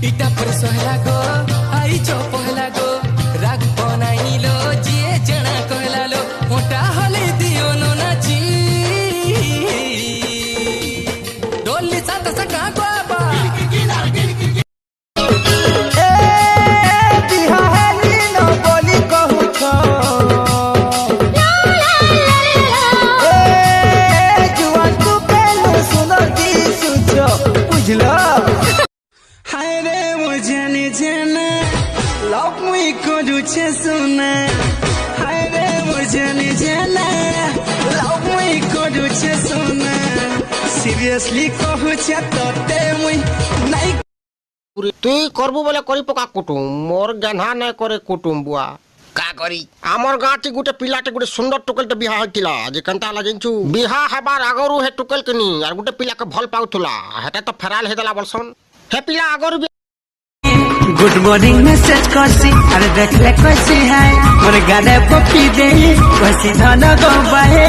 इटा पर सोहला गो आई चो पहला गो राग बनाइलो जिए जना कहला लो मोटा हले दियो नो नाची डोली सात सका बाबा ए बिहा हेली न बोली कहू छो ए जुआन तू पेलू सुंदर दिसु छो बुझलो हाय रे मुझे जाना लव मुई करू छे सुना हाय रे मुझे जाना लव मुई करू छे सुना सीरियसली कहू छे तते मुई नहीं तुई करबू बोले करी पका कुटुम मोर गन्हा नहीं करे कुटुम बुआ का करी आमर गाँटी गुटे पिलाटे गुटे सुंदर टुकल बिहा होतिला जे कंता ला जिंचू बिहा हेबार आगरू हे टुकल कनी और गुटे पिला के भल पाउथुला हेता तो फेराल हेदला बलसन हे पिला आगरू गुड मॉर्निंग मैसेज करसी अरे देख ले कैसी है मोर गाने पपी दे कैसी धन गो बहे